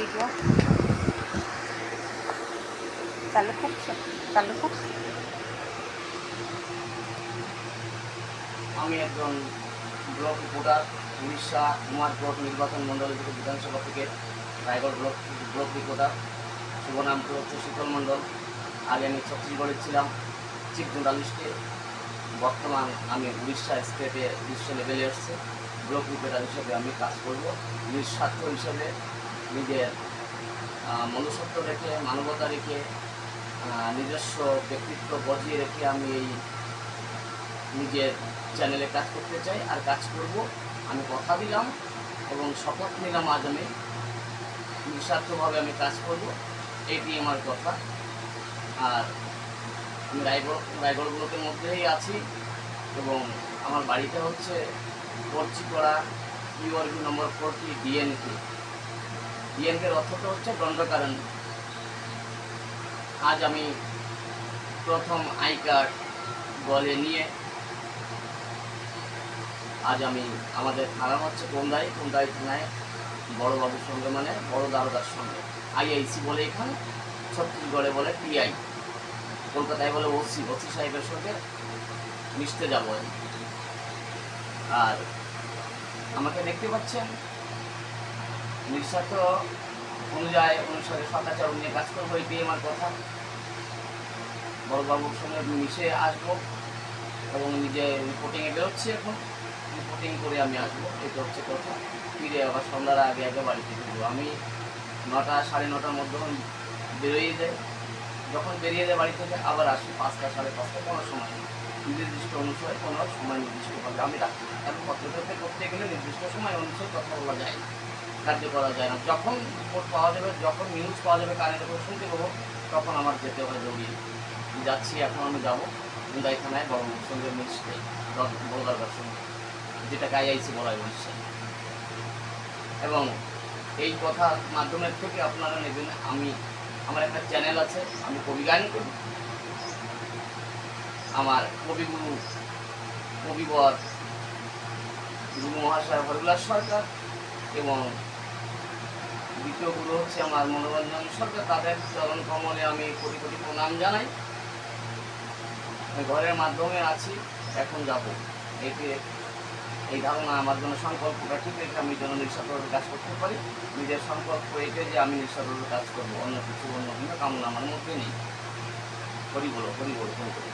Video চালু করছো? চালু করছো? আমি একজন ব্লক রিপোর্টার, উড়িষ্যা কুমারকোট নির্বাচন মণ্ডল থেকে বিধানসভা থেকে রায়গড় ব্লক রিপোর্টার। শুভ নামটি হচ্ছে শীতল মণ্ডল। আগে আমি ছত্তিশগড়ে ছিলাম চিফ জার্নালিস্টে। বর্তমান আমি উড়িষ্যা স্টেটে বিশ্ব লেভেলে এসছে ব্লক রিপোর্টার হিসেবে আমি কাজ করব। নিঃস্বার্থ হিসেবে নিজের মনুষ্যত্ব রেখে, মানবতা রেখে, নিজস্ব ব্যক্তিত্ব বজিয়ে রেখে আমি এই নিজের চ্যানেলে কাজ করতে চাই আর কাজ করব। আমি কথা দিলাম এবং শপথ নিলাম আজ আমি নিঃস্বার্থভাবে আমি কাজ করব, এটি আমার কথা। আর আমি রায়গড় ব্লকের মধ্যেই আছি এবং আমার বাড়িতে হচ্ছে পরচিপাড়া ইউআরবি নম্বর 40 ডিএনকে। ডিএনকের অর্থটা হচ্ছে দণ্ডকারণ্য। আজ আমি প্রথম আই কার্ড গলে নিয়ে আজ আমি আমাদের থানা হচ্ছে কোন্দাই থানায় বড়বাবুর সঙ্গে, মানে বড় দারোগার সঙ্গে, আইআইসি বলে এখানে, ছত্তিশগড়ে বলে পিআই, কলকাতায় বলে ওসি সাহেবের সঙ্গে মিশতে যাব। আর আমাকে দেখতে পাচ্ছেন নিঃস্বার্থ অনুসারে সদাচার নিয়ে কাজ করবো, এটি আমার কথা। বড়বাবুর সঙ্গে মিশে আসবো এবং নিজে রিপোর্টিংয়ে বেরোচ্ছি, এখন রিপোর্টিং করে আমি আসবো, এটা হচ্ছে কথা। ফিরে আবার সন্ধ্যার আগে বাড়িতে ফিরবো। আমি 9টা সাড়ে 9টার মধ্যে বেরোয় যাই। যখন বেরিয়ে যায় বাড়ি থেকে আবার আসি 5টা সাড়ে 5টা, কোনো সময় নির্দিষ্ট অনুসারে কোনো সময় নির্দিষ্টভাবে আমি রাখি। এখন পত্রপত্রে করতে গেলে নির্দিষ্ট সময় অনুসারে কথা বলা যায় না, কার্য করা যায় না। যখন রিপোর্ট পাওয়া যাবে, যখন নিউজ পাওয়া যাবে, কারেন্ট খবর শুনতে পাবো, তখন আমার যেতে হয় দৌড়িয়ে। যাচ্ছি, এখন আমি যাবো কুন্দাই থানায় বড়বাবুর সঙ্গে মিশতে, বড় দারোগার সঙ্গে, যেটাকে আইআইসি বলা হয় উড়িষ্যা। এবং এই কথার মাধ্যমের থেকে আপনারা নেবেন, আমার একটা চ্যানেল আছে, আমি কবি গান করি। আমার কবিগুরু কবিবর গুরু মহাশয় হরিলাস সরকার এবং দ্বিতীয় গুরু হচ্ছে আমার মনোরঞ্জন সরকার। তাদের চরণ কমলে আমি কোটি কোটি প্রণাম জানাই। ঘরের মাধ্যমে আছি, এখন যাব। এই ধারণা আমার জন্য সংকল্পটা ঠিক রেখে আমি যেন নিঃস্বার্থভাবে কাজ করতে পারি। নিজের সংকল্প রেখে যে আমি নিঃস্বার্থভাবে কাজ করবো, অন্য কিছু অন্য কোনো কামনা আমার মধ্যে নেই। হরি বলো, হরি বলো, হরি বলো।